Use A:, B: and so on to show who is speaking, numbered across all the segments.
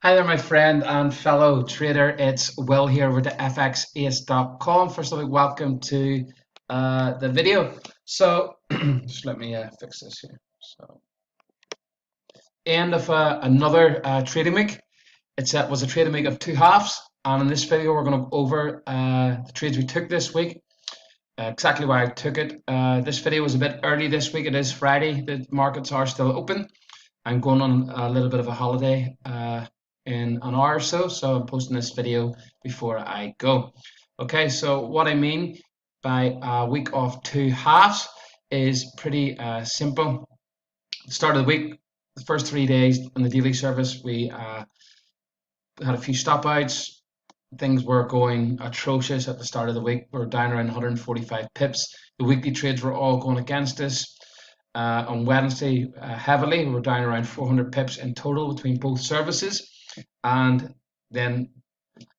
A: Hi there, my friend and fellow trader. It's Will here with the FXAce.com. First of all, welcome to the video. So, just let me fix this here. So, end of another trading week. It was a trading week of two halves, and in this video, we're going to go over the trades we took this week. Exactly why I took it. This video was a bit early this week. It is Friday. The markets are still open. I'm going on a little bit of a holiday in an hour or so, so I'm posting this video before I go. Okay, so what I mean by a week of two halves is pretty simple. At the start of the week, the first 3 days on the daily service, we had a few stop outs. Things were going atrocious at the start of the week. We were down around 145 pips. The weekly trades were all going against us. On Wednesday, heavily, we were down around 400 pips in total between both services. And then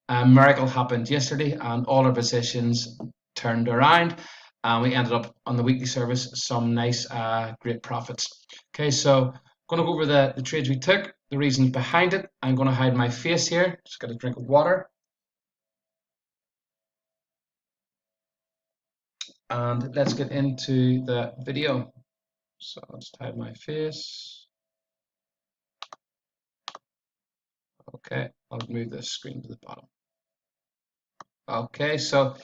A: a miracle happened yesterday, and all our positions turned around, and we ended up on the weekly service some nice, great profits. Okay, so I'm going to go over the trades we took, the reasons behind it. I'm going to hide my face here. Just got a drink of water. And let's get into the video. So let's hide my face. Okay, I'll move the screen to the bottom. Okay, so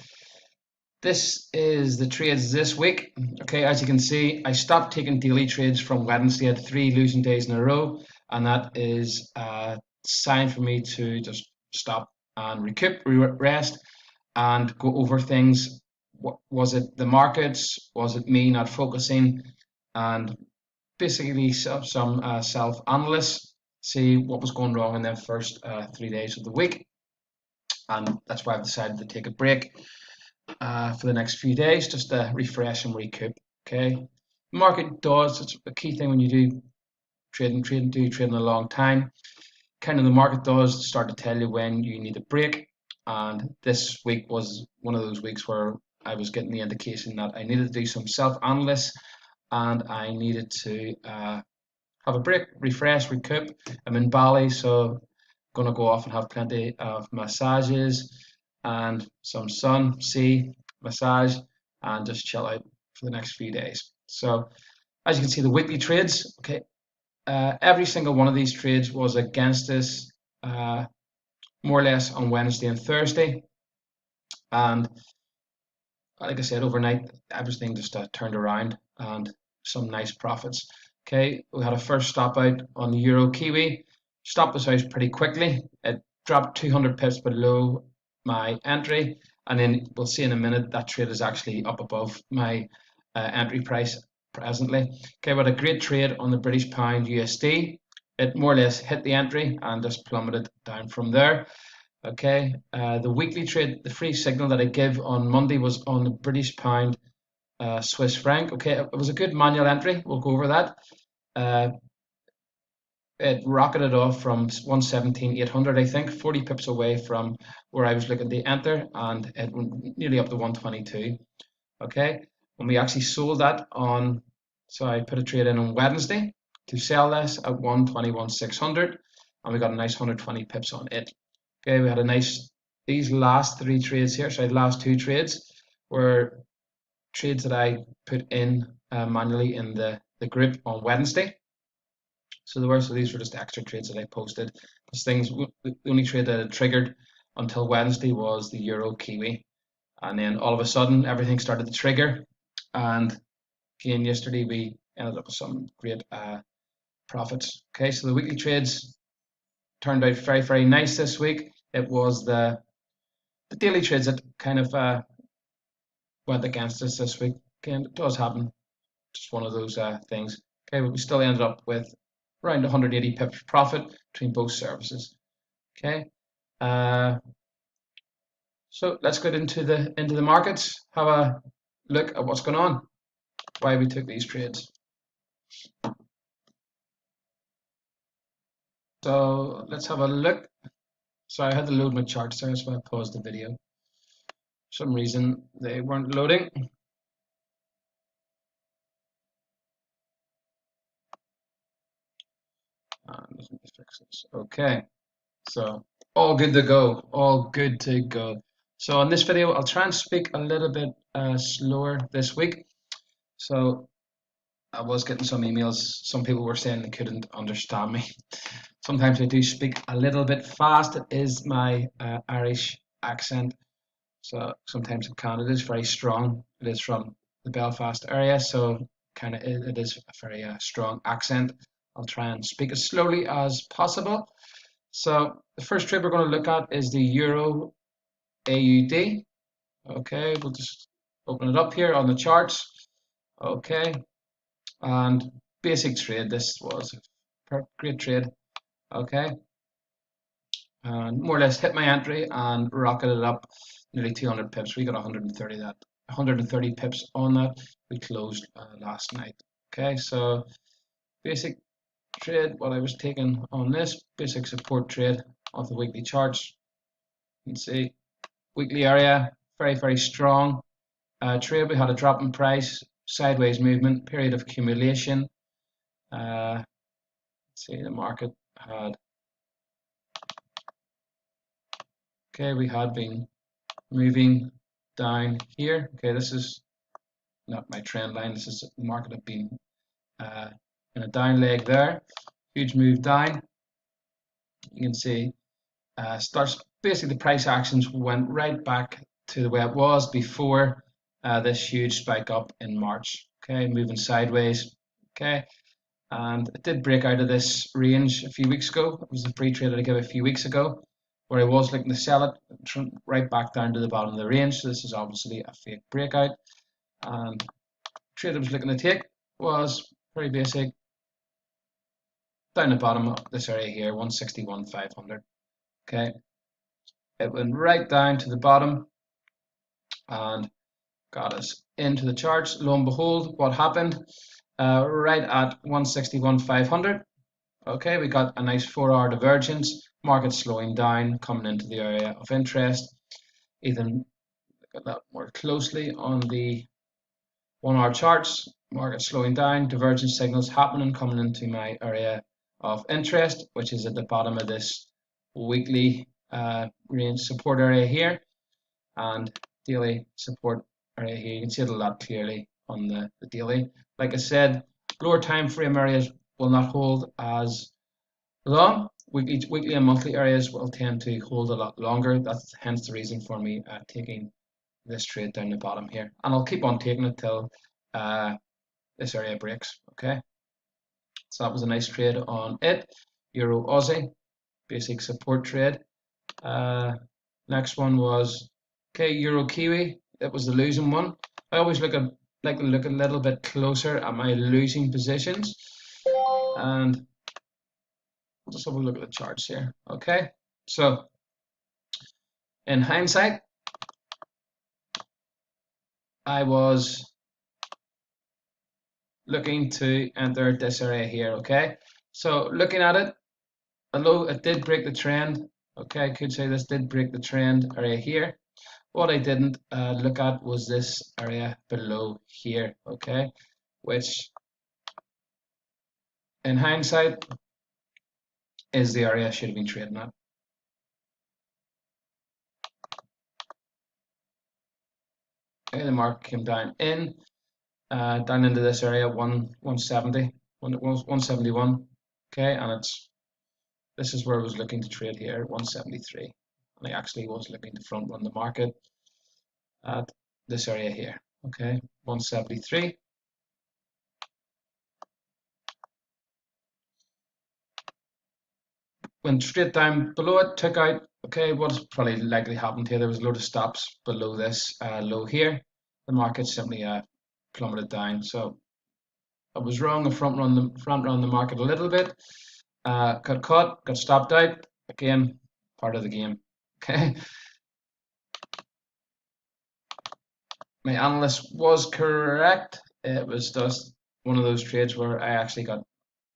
A: this is the trades this week. Okay, as you can see, I stopped taking daily trades from Wednesday. I had 3 losing days in a row, and that is a sign for me to just stop and recoup, rest, and go over things. What was it? The markets? Was it me not focusing? And basically some self-analysis, see what was going wrong in the first 3 days of the week, and that's why I've decided to take a break for the next few days, just to refresh and recoup. Okay, market does, it's a key thing when you do trading a long time. Kind of the market does start to tell you when you need a break, and this week was one of those weeks where I was getting the indication that I needed to do some self-analysis and I needed to have a break, refresh, recoup. I'm in Bali, so going to go off and have plenty of massages and some sun, sea, massage, and just chill out for the next few days. So as you can see, the weekly trades, okay, every single one of these trades was against us more or less on Wednesday and Thursday. And like I said, overnight, everything just turned around and some nice profits. Okay, we had a first stop out on the Euro Kiwi. Stopped us out pretty quickly. It dropped 200 pips below my entry, and then we'll see in a minute that trade is actually up above my entry price presently. Okay, we had a great trade on the British Pound USD. It more or less hit the entry and just plummeted down from there. Okay, the weekly trade, the free signal that I give on Monday was on the British Pound Swiss franc. Okay, it was a good manual entry. We'll go over that. It rocketed off from 117,800, I think, 40 pips away from where I was looking to enter, and it went nearly up to 122. Okay, when we actually sold that on, so I put a trade in on Wednesday to sell this at 121,600, and we got a nice 120 pips on it. Okay, we had a nice, these last 3 trades here, sorry, the last 2 trades were trades that I put in manually in the group on Wednesday. So these were just extra trades that I posted. The only trade that had triggered until Wednesday was the Euro Kiwi. And then all of a sudden everything started to trigger. And again, yesterday we ended up with some great profits. Okay, so the weekly trades turned out very, very nice this week. It was the daily trades that kind of went against us this week. Again, it does happen. Just one of those things. Okay, but we still ended up with around 180 pips profit between both services. Okay, so let's get into the markets. Have a look at what's going on. Why we took these trades. So let's have a look. Sorry, I had to load my charts there, so I paused the video. For some reason they weren't loading. Let me fix this. Okay, So all good to go, all good to go. So in this video, I'll try and speak a little bit slower this week. So I was getting some emails. Some people were saying they couldn't understand me. Sometimes I do speak a little bit fast. It is my Irish accent. So sometimes it can. It is very strong. It is from the Belfast area, so kind of it is a very strong accent. I'll try and speak as slowly as possible. So the first trade we're going to look at is the Euro AUD. Okay, we'll just open it up here on the charts. Okay, and basic trade. This was a great trade. Okay, and more or less hit my entry and rocketed up nearly 200 pips. We got 130 pips on that. We closed last night. Okay, so basic trade. What I was taking on this basic support trade of the weekly charts. You can see weekly area very strong. Trade, we had a drop in price, sideways movement, period of accumulation. Let's see, the market had, okay, we had been moving down here. Okay, this is not my trend line. This is the market had been in a down leg there. Huge move down. You can see starts basically the price actions went right back to the way it was before this huge spike up in March. Okay, moving sideways. Okay, and it did break out of this range a few weeks ago. It was a pre-trade that I gave a few weeks ago where I was looking to sell it right back down to the bottom of the range. So this is obviously a fake breakout, and the trade I was looking to take was very basic, down the bottom of this area here, 161,500. Okay, it went right down to the bottom and got us into the charts. Lo and behold, what happened? Right at 161,500. Okay, we got a nice 4-hour divergence, market slowing down, coming into the area of interest. Even look at that more closely on the 1-hour charts, market slowing down, divergence signals happening, coming into my area of interest, which is at the bottom of this weekly range support area here, and daily support area here. You can see it a lot clearly on the daily. Like I said, lower time frame areas will not hold as long. Weekly and monthly areas will tend to hold a lot longer. That's hence the reason for me taking this trade down the bottom here. And I'll keep on taking it till this area breaks. Okay. So that was a nice trade on it. Euro Aussie, basic support trade. Next one was Euro Kiwi. It was the losing one. I always like to look a little bit closer at my losing positions, and we'll just have a look at the charts here. Okay, so in hindsight, I was looking to enter this area here. Okay, so looking at it, although it did break the trend, okay, I could say this did break the trend area here. What I didn't look at was this area below here, okay, which in hindsight is the area I should have been trading at. Okay, the market came down into this area 170, 171. Okay, and this is where I was looking to trade here, 173, and I actually was looking to front run the market at this area here. Okay, 173. Went straight down below it, took out. Okay, what's probably likely happened here? There was a load of stops below this low here. The market simply plummeted down. So I was wrong. I front run the market a little bit. Got caught, got stopped out. Again, part of the game. Okay. My analyst was correct. It was just one of those trades where I actually got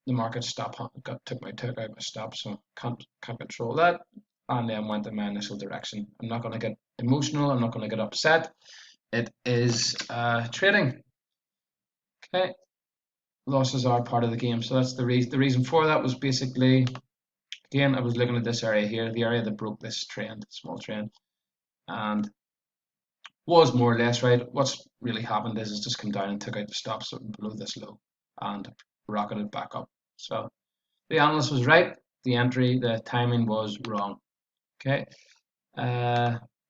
A: the market took out my stop, so can't control that, and then went in my initial direction. I'm not going to get emotional. I'm not going to get upset. It is trading. Okay, losses are part of the game, so that's the reason for that was basically Again, I was looking at this area here, the area that broke this trend, small trend, and was more or less right. What's really happened is it's just come down and took out the stops below this low and rocketed back up. So the analyst was right. The entry, the timing was wrong. Okay.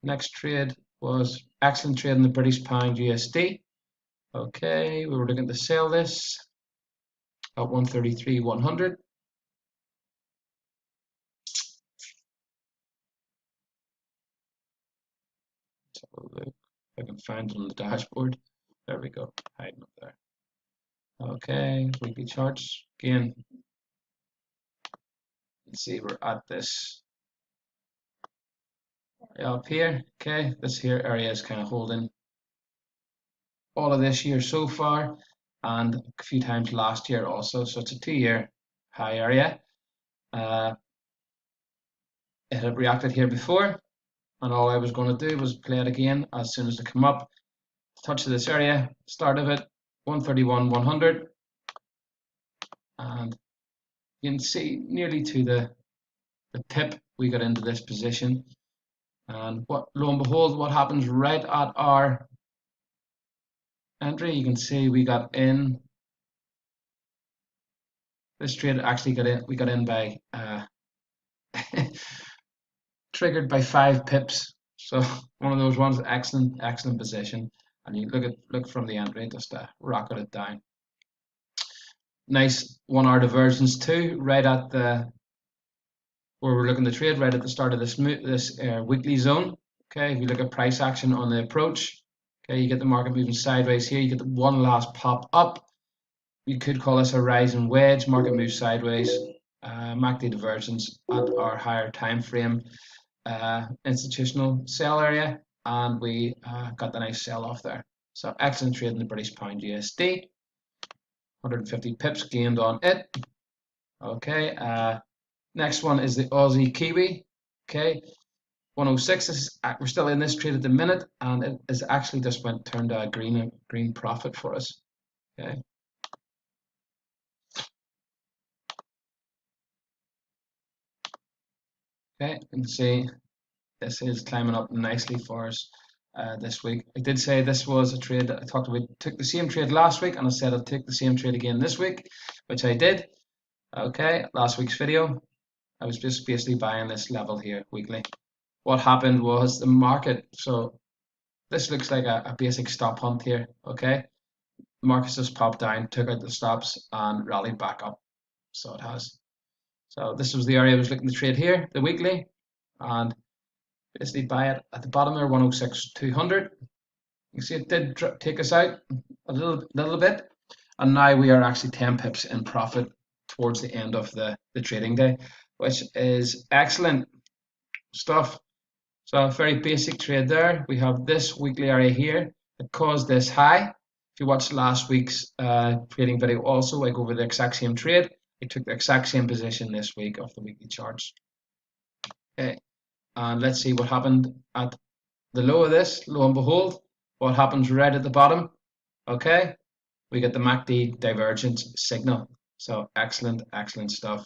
A: Next trade was excellent trade in the British pound USD. Okay, we were looking to sell this at 133.100. Let's have a look if I can find it on the dashboard. There we go, hiding up there. Okay, weekly charts again. Let's see, we're at this up here. Okay, this here area is kind of holding all of this year so far, and a few times last year also. So it's a 2-year high area. It had reacted here before, and all I was going to do was play it again as soon as it come up. Touch of this area, start of it, 131.100, and you can see nearly to the pip we got into this position. And what, lo and behold, what happens right at our entry? You can see we got in. This trade actually got in. We got in by triggered by 5 pips. So one of those ones, excellent position. And you look from the entry, just rocketed down. Nice 1 hour divergence too, right at the where we're looking to trade, right at the start of this weekly zone. Okay, if you look at price action on the approach, okay, you get the market moving sideways here. You get the one last pop up. You could call this a rising wedge. Market moves sideways. MACD divergence at our higher time frame institutional sell area, and we got the nice sell off there. So excellent trade in the British pound USD. 150 pips gained on it. Okay. Next one is the Aussie Kiwi. Okay. 106. We're still in this trade at the minute, and it is actually just turned a green profit for us. Okay. Okay, you can see this is climbing up nicely for us this week. I did say this was a trade that I talked about. Took the same trade last week, and I said I'd take the same trade again this week, which I did. Okay, last week's video, I was just basically buying this level here weekly. What happened was the market, so this looks like a basic stop hunt here. Okay, the market just popped down, took out the stops, and rallied back up. So it has. So this was the area I was looking to trade here, the weekly, and basically buy it at the bottom there, 106.200. You see it did take us out a little bit, and now we are actually 10 pips in profit towards the end of the trading day, which is excellent stuff. So a very basic trade there. We have this weekly area here that caused this high. If you watched last week's trading video also, I go over the exact same trade. I took the exact same position this week of the weekly charts. Okay, and let's see what happened at the low of this. Lo and behold, what happens right at the bottom? Okay, we get the MACD divergence signal. So excellent stuff.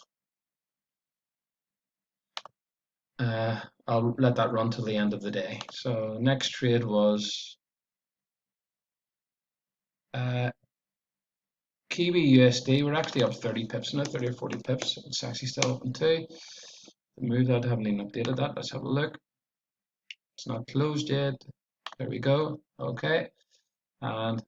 A: I'll let that run till the end of the day. So next trade was Kiwi USD. We're actually up 30 pips now, 30 or 40 pips. It's actually still open too. Move that, I haven't even updated that. Let's have a look. It's not closed yet. There we go. Okay. And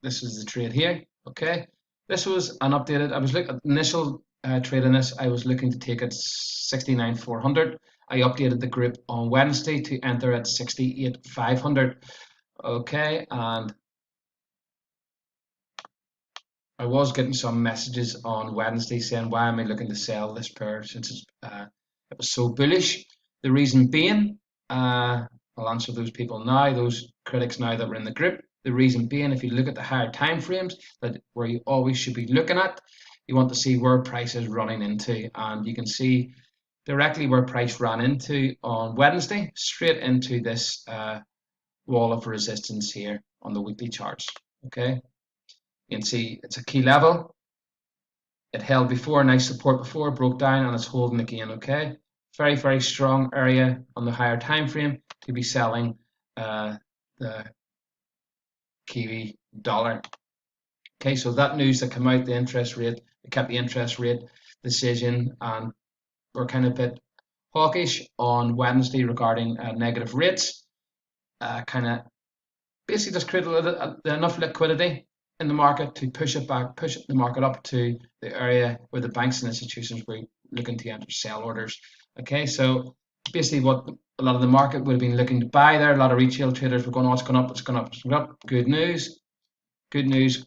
A: this is the trade here. Okay. This was an updated, I was looking at initial trade in this. I was looking to take it 69,400. I updated the group on Wednesday to enter at 68,500. Okay. And I was getting some messages on Wednesday saying, why am I looking to sell this pair since it was so bullish? The reason being, I'll answer those people now, those critics now that were in the group. The reason being, if you look at the higher time frames, that where you always should be looking at, you want to see where price is running into, and you can see directly where price ran into on Wednesday, straight into this wall of resistance here on the weekly charts. Okay. You can see it's a key level. It held before, nice support before, broke down, and it's holding again. Okay, very, very strong area on the higher time frame to be selling the Kiwi dollar. Okay, so that news that came out, the interest rate, it kept the interest rate decision, and we're kind of a bit hawkish on Wednesday regarding negative rates. Kind of basically just create enough liquidity in the market to push it back, push the market up to the area where the banks and institutions were looking to enter sell orders. Okay, so basically what a lot of the market would have been looking to buy there, a lot of retail traders were going, oh, it's gone up, it's gone up, it's gone up. Good news, good news.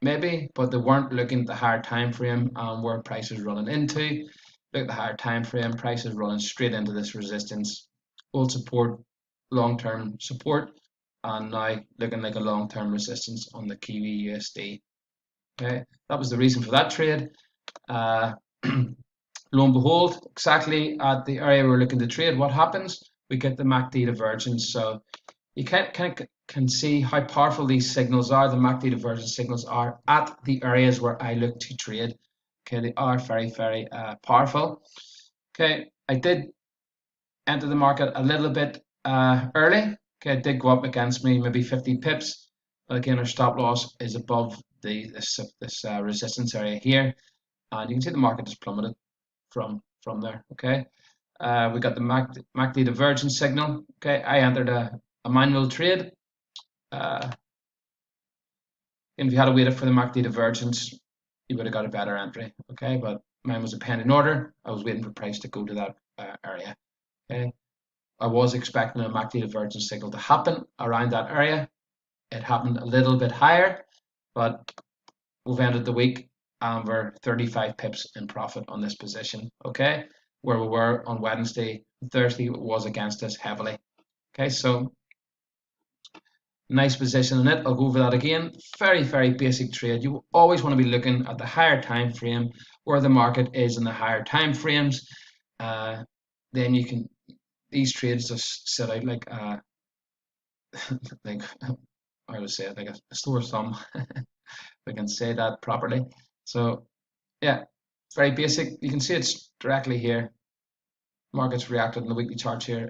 A: Maybe, but they weren't looking at the higher time frame and where prices running into. Look at the higher time frame, prices running straight into this resistance, old support, long-term support, and now looking like a long-term resistance on the Kiwi USD. Okay, that was the reason for that trade. Lo and behold, exactly at the area we're looking to trade, what happens? We get the MACD divergence. So you can see how powerful these signals are, the MACD divergence signals are at the areas where I look to trade. Okay, they are very, very powerful. Okay, I did enter the market a little bit early. Okay, it did go up against me, maybe 50 pips. But again, our stop loss is above this resistance area here. And you can see the market has plummeted from there. Okay, we got the MACD divergence signal. Okay, I entered a manual trade. And if you had waited for the MACD divergence, you would have got a better entry. Okay, but mine was a pending order. I was waiting for price to go to that area. Okay, I was expecting a MACD divergence signal to happen around that area. It happened a little bit higher, but we've ended the week and we're 35 pips in profit on this position. Okay, where we were on Wednesday, Thursday was against us heavily. Okay, so nice position in it. I'll go over that again. Very, very basic trade. You always want to be looking at the higher time frame, where the market is in the higher time frames. Then you can, these trades just sit out like like I would say it, like a store of thumb. If I can say that properly. So yeah, very basic. You can see it's directly here. Markets reacted in the weekly chart here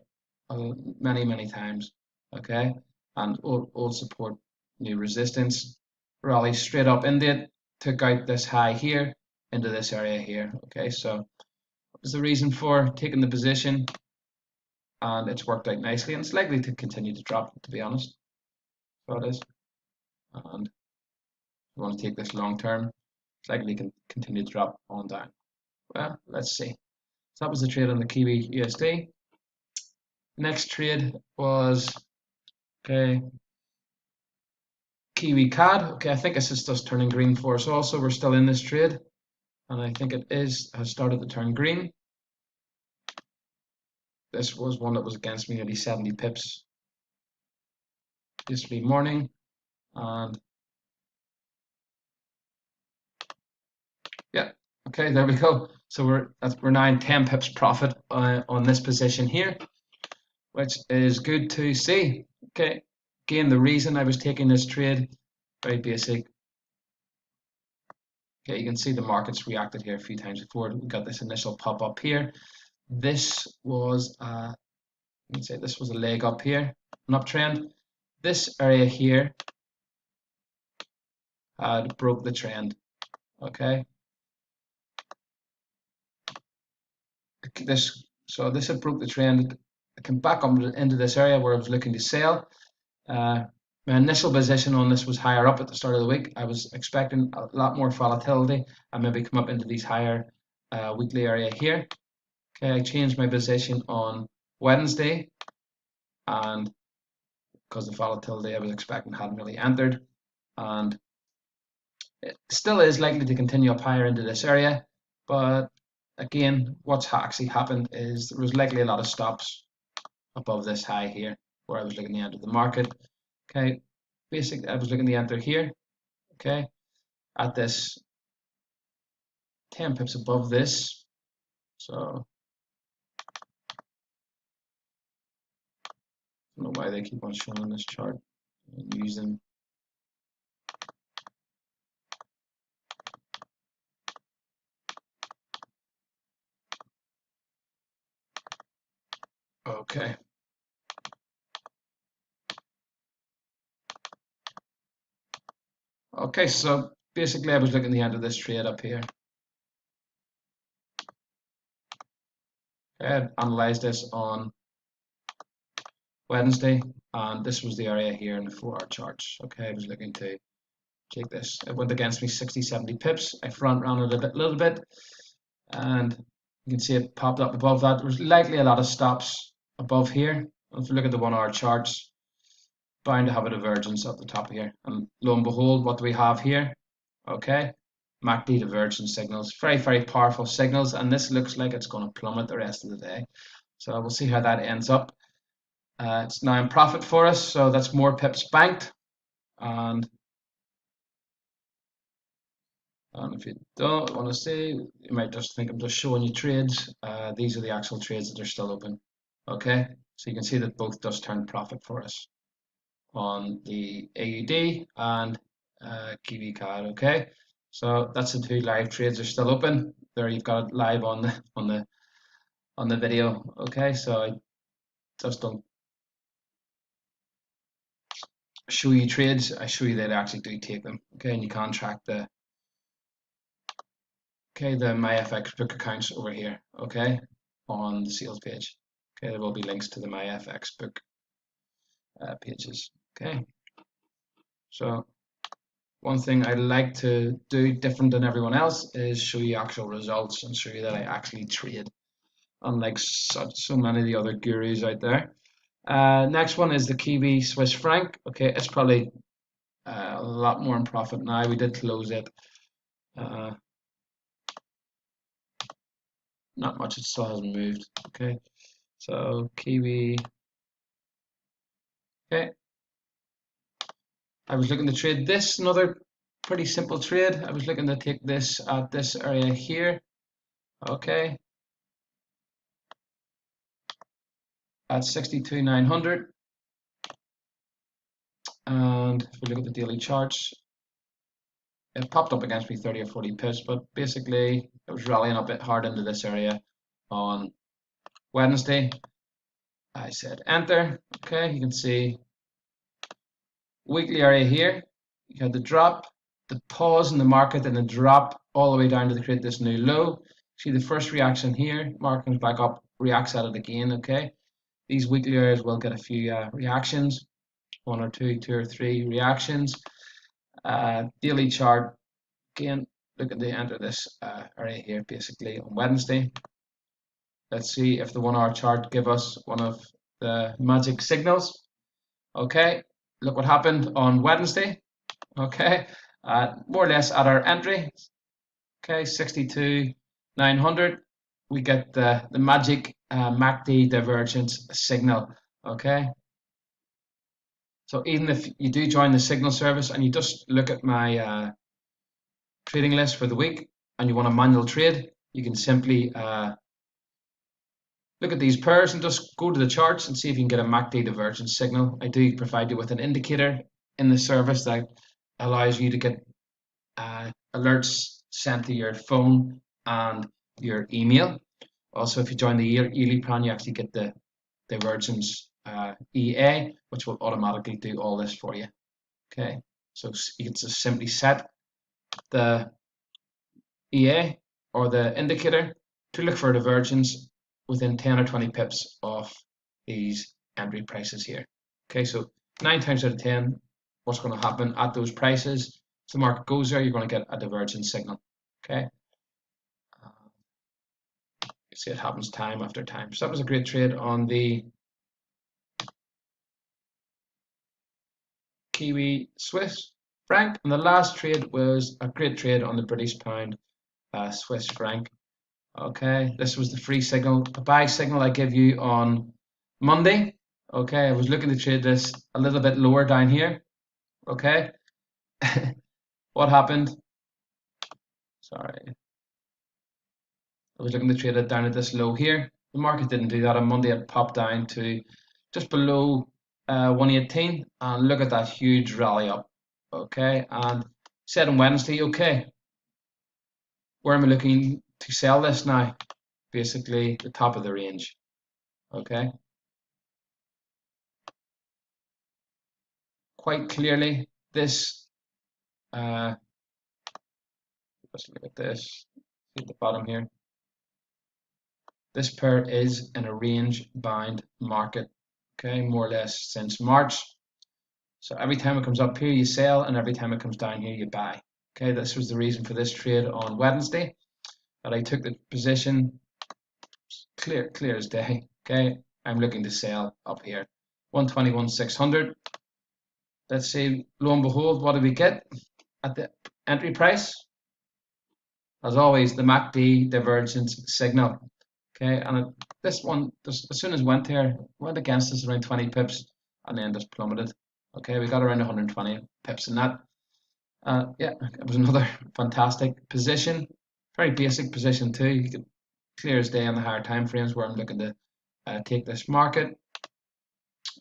A: many times. Okay, and old support, new resistance, rally straight up into it, took out this high here into this area here. Okay, so that was the reason for taking the position, and it's worked out nicely, and it's likely to continue to drop, to be honest. So it is, and if you want to take this long term, it's likely to continue to drop on down. Well, let's see. So that was the trade on the Kiwi USD. Next trade was okay, Kiwi CAD. Okay, I think this is just turning green for us also. We're still in this trade, and I think it has started to turn green. This was one that was against me, nearly 70 pips yesterday morning, and yeah, okay, there we go. So we're now in 10 pips profit on this position here, which is good to see. Okay, again, the reason I was taking this trade, very basic. Okay, you can see the markets reacted here a few times before. We got this initial pop up here. This was let me say this was a leg up here, an uptrend. This area here had broke the trend. Okay, this had broke the trend. I came back up into this area where I was looking to sell. My initial position on this was higher up at the start of the week. I was expecting a lot more volatility and maybe come up into these higher weekly area here. Okay, I changed my position on Wednesday, and because the volatility I was expecting hadn't really entered, and it still is likely to continue up higher into this area, but again, what's actually happened is there was likely a lot of stops above this high here where I was looking to enter the market. Okay, basically I was looking to enter here, okay, at this 10 pips above this. So I don't know why they keep on showing this chart and using Okay. Okay, so basically I was looking at the end of this trade up here. Okay, I analyzed this on Wednesday, and this was the area here in the 4-hour charts. Okay, I was looking to take this. It went against me 60, 70 pips. I front ran it a little bit, and you can see it popped up above that. There was likely a lot of stops above here. If you look at the 1-hour charts, bound to have a divergence at the top here. And lo and behold, what do we have here? Okay, MACD divergence signals. Very, very powerful signals, and this looks like it's going to plummet the rest of the day. So we'll see how that ends up. It's now in profit for us, so that's more pips banked. And if you don't want to see, you might just think I'm just showing you trades. These are the actual trades that are still open. Okay, so you can see that both does turn profit for us on the AUD and GBPUSD. Okay, so that's the two live trades are still open. There you've got it live on the video. Okay, so I just don't show you trades. I show you that I actually do take them. Okay, and you can track the MyFX book accounts over here. Okay, on the sales page. Okay, there will be links to the MyFX book pages. Okay, so one thing I like to do different than everyone else is show you actual results and show you that I actually trade, unlike so many of the other gurus out there. Next one is the Kiwi Swiss franc. Okay, it's probably a lot more in profit now. We did close it. Not much, it still hasn't moved. Okay, so Kiwi. Okay, I was looking to trade this, another pretty simple trade. I was looking to take this at this area here. Okay, at 62,900. And if we look at the daily charts, it popped up against me 30 or 40 pips, but basically it was rallying a bit hard into this area on Wednesday. I said enter. Okay, you can see weekly area here. You had the drop, the pause in the market, and the drop all the way down to create this new low. See the first reaction here, market comes back up, reacts at it again. Okay, these weekly areas will get a few reactions, one or two or three reactions. Daily chart, again, look at the end of this area here, basically on Wednesday. Let's see if the 1-hour chart give us one of the magic signals. Okay, look what happened on Wednesday. Okay, more or less at our entry. Okay, 62,900. We get the magic MACD divergence signal. Okay, so even if you do join the signal service and you just look at my trading list for the week and you want a manual trade, you can simply look at these pairs and just go to the charts and see if you can get a MACD divergence signal. I do provide you with an indicator in the service that allows you to get alerts sent to your phone and your email. Also, if you join the yearly plan, you actually get the divergence EA, which will automatically do all this for you. Okay, so you can just simply set the EA or the indicator to look for a divergence within 10 or 20 pips of these entry prices here. Okay, so 9 times out of 10, what's going to happen at those prices? If the market goes there, you're going to get a divergence signal. Okay, you see it happens time after time. So that was a great trade on the Kiwi Swiss franc, and the last trade was a great trade on the British pound Swiss franc. Okay, this was the free signal, a buy signal I gave you on Monday. Okay, I was looking to trade this a little bit lower down here. Okay, what happened? Sorry, I was looking to trade it down at this low here. The market didn't do that on Monday. It popped down to just below 118, and look at that huge rally up. Okay, and said on Wednesday, okay, where am I looking to sell this now? Basically, the top of the range. Okay, quite clearly this. Let's look at this. See at the bottom here. This pair is in a range-bound market, okay, more or less since March. So every time it comes up here, you sell, and every time it comes down here, you buy. Okay, this was the reason for this trade on Wednesday, that I took the position clear as day. Okay, I'm looking to sell up here, 121,600. Let's see, lo and behold, what did we get at the entry price? As always, the MACD divergence signal. Okay, and this one, as soon as went here, went against us around 20 pips, and then just plummeted. Okay, we got around 120 pips in that. Yeah, it was another fantastic position. Very basic position too. You could clear as day on the higher time frames where I'm looking to take this market.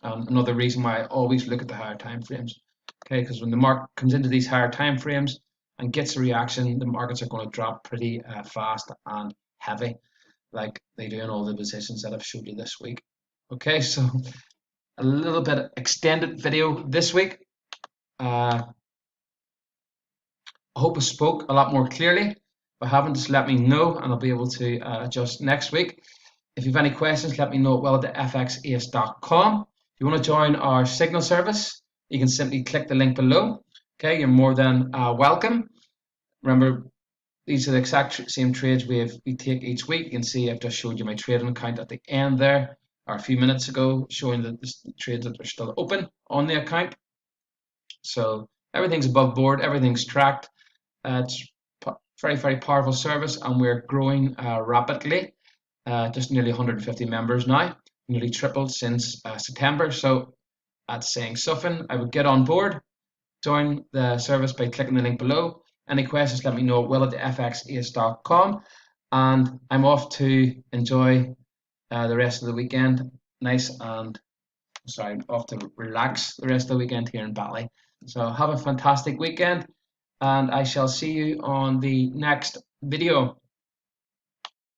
A: Another reason why I always look at the higher time frames. Okay, because when the market comes into these higher time frames and gets a reaction, the markets are going to drop pretty fast and heavy, like they do in all the positions that I've showed you this week. Okay, so a little bit extended video this week. I hope I spoke a lot more clearly. If I haven't, just let me know and I'll be able to adjust next week. If you have any questions, let me know at well@fxace.com. If you want to join our signal service, you can simply click the link below. Okay, you're more than welcome. Remember, these are the exact same trades we take each week. You can see I've just showed you my trading account at the end there, or a few minutes ago, showing the trades that are still open on the account. So everything's above board, everything's tracked. It's very powerful service, and we're growing rapidly. Just nearly 150 members now, nearly tripled since September. So that's saying something. I would get on board, join the service by clicking the link below. Any questions, let me know at will@fxace.com. And I'm off to enjoy the rest of the weekend. Off to relax the rest of the weekend here in Bali. So have a fantastic weekend, and I shall see you on the next video.